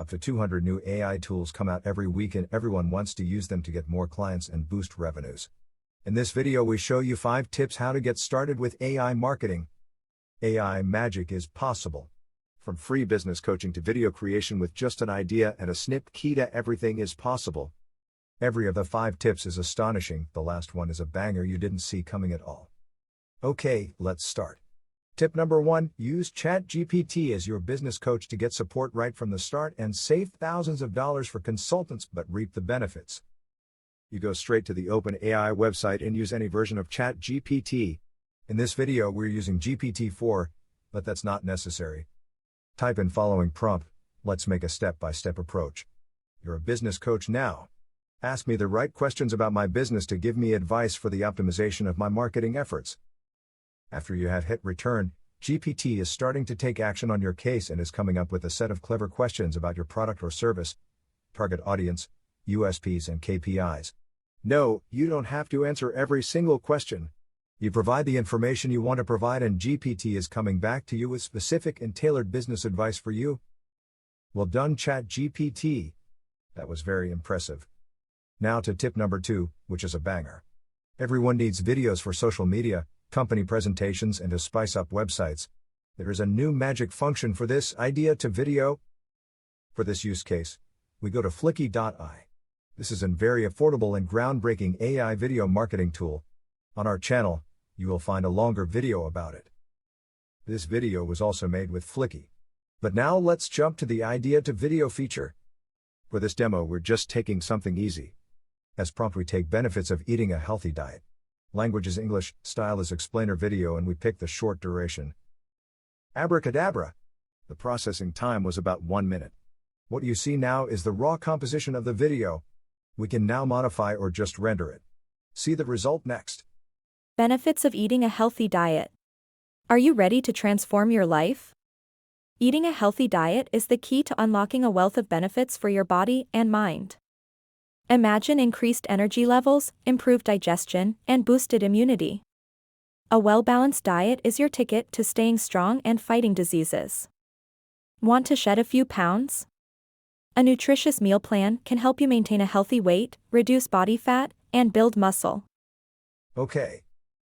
Up to 200 new AI tools come out every week and everyone wants to use them to get more clients and boost revenues. In this video we show you 5 tips how to get started with AI marketing. AI magic is possible. From free business coaching to video creation with just an idea and a snip key to everything is possible. Every of the 5 tips is astonishing, the last one is a banger you didn't see coming at all. Okay, let's start. Tip number 1, use ChatGPT as your business coach to get support right from the start and save thousands of dollars for consultants but reap the benefits. You go straight to the OpenAI website and use any version of ChatGPT. In this video we're using GPT-4, but that's not necessary. Type in following prompt, let's make a step-by-step approach. You're a business coach now. Ask me the right questions about my business to give me advice for the optimization of my marketing efforts. After you have hit return, GPT is starting to take action on your case and is coming up with a set of clever questions about your product or service, target audience, USPs and KPIs. No, you don't have to answer every single question. You provide the information you want to provide and GPT is coming back to you with specific and tailored business advice for you. Well done, ChatGPT. That was very impressive. Now to tip number 2, which is a banger. Everyone needs videos for social media, company presentations and to spice up websites. There is a new magic function for this idea to video. For this use case, we go to perplexity.ai. This is a very affordable and groundbreaking AI video marketing tool. On our channel, you will find a longer video about it. This video was also made with Flicky. But now let's jump to the idea to video feature. For this demo we're just taking something easy. As prompt we take benefits of eating a healthy diet. Language is English, style is explainer video and we pick the short duration. Abracadabra! The processing time was about 1 minute. What you see now is the raw composition of the video. We can now modify or just render it. See the result next. Benefits of eating a healthy diet. Are you ready to transform your life? Eating a healthy diet is the key to unlocking a wealth of benefits for your body and mind. Imagine increased energy levels, improved digestion, and boosted immunity. A well-balanced diet is your ticket to staying strong and fighting diseases. Want to shed a few pounds? A nutritious meal plan can help you maintain a healthy weight, reduce body fat, and build muscle. Okay.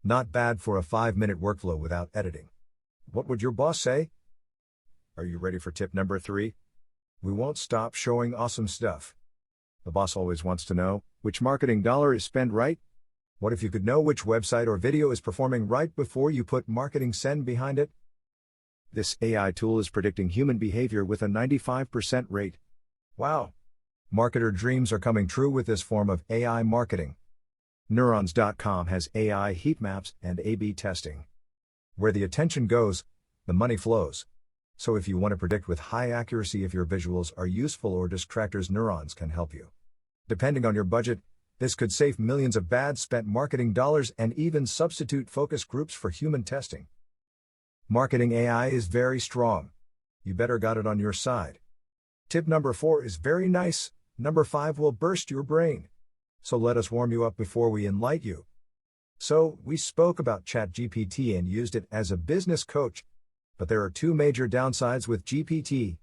Not bad for a 5-minute workflow without editing. What would your boss say? Are you ready for tip number 3? We won't stop showing awesome stuff. The boss always wants to know, which marketing dollar is spent right? What if you could know which website or video is performing right before you put marketing send behind it? This AI tool is predicting human behavior with a 95% rate. Wow! Marketer dreams are coming true with this form of AI marketing. Neurons.com has AI heat maps and A/B testing. Where the attention goes, the money flows. So if you want to predict with high accuracy if your visuals are useful or distractors, Neurons can help you. Depending on your budget, this could save millions of bad spent marketing dollars and even substitute focus groups for human testing. Marketing AI is very strong. You better got it on your side. Tip number 4 is very nice, number 5 will burst your brain. So let us warm you up before we enlighten you. So, we spoke about ChatGPT and used it as a business coach. But there are 2 major downsides with GPT.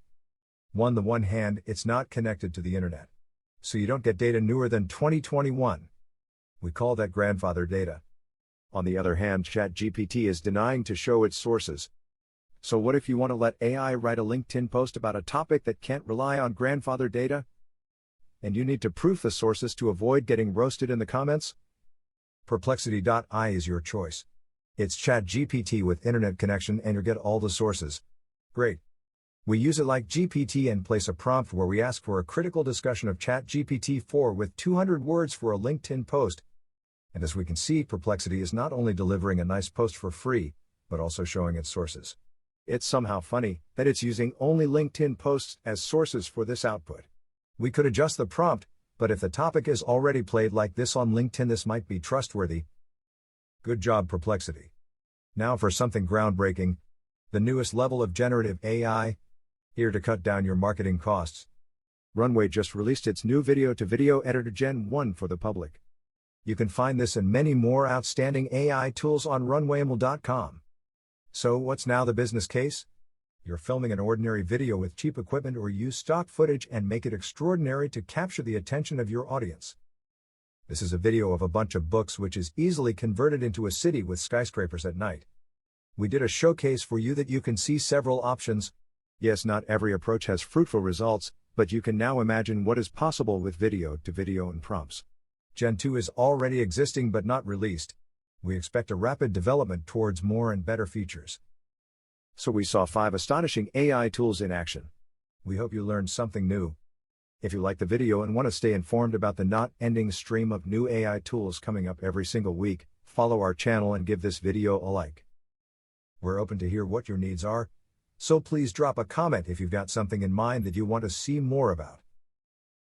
On the one hand, it's not connected to the internet. So you don't get data newer than 2021. We call that grandfather data. On the other hand, ChatGPT is denying to show its sources. So what if you want to let AI write a LinkedIn post about a topic that can't rely on grandfather data? And you need to proof the sources to avoid getting roasted in the comments? Perplexity.ai is your choice. It's ChatGPT with internet connection and you get all the sources. Great. We use it like GPT and place a prompt where we ask for a critical discussion of ChatGPT-4 with 200 words for a LinkedIn post. And as we can see, Perplexity is not only delivering a nice post for free, but also showing its sources. It's somehow funny that it's using only LinkedIn posts as sources for this output. We could adjust the prompt, but if the topic is already played like this on LinkedIn, this might be trustworthy. Good job, Perplexity. Now for something groundbreaking, the newest level of generative AI, here to cut down your marketing costs. Runway just released its new video-to-video editor Gen 1 for the public. You can find this and many more outstanding AI tools on runwayml.com. So what's now the business case? You're filming an ordinary video with cheap equipment or use stock footage and make it extraordinary to capture the attention of your audience. This is a video of a bunch of books which is easily converted into a city with skyscrapers at night. We did a showcase for you that you can see several options. Yes, not every approach has fruitful results, but you can now imagine what is possible with video-to-video and prompts. Gen 2 is already existing but not released. We expect a rapid development towards more and better features. So we saw 5 astonishing AI tools in action. We hope you learned something new. If you like the video and want to stay informed about the not-ending stream of new AI tools coming up every single week, follow our channel and give this video a like. We're open to hear what your needs are, so please drop a comment if you've got something in mind that you want to see more about.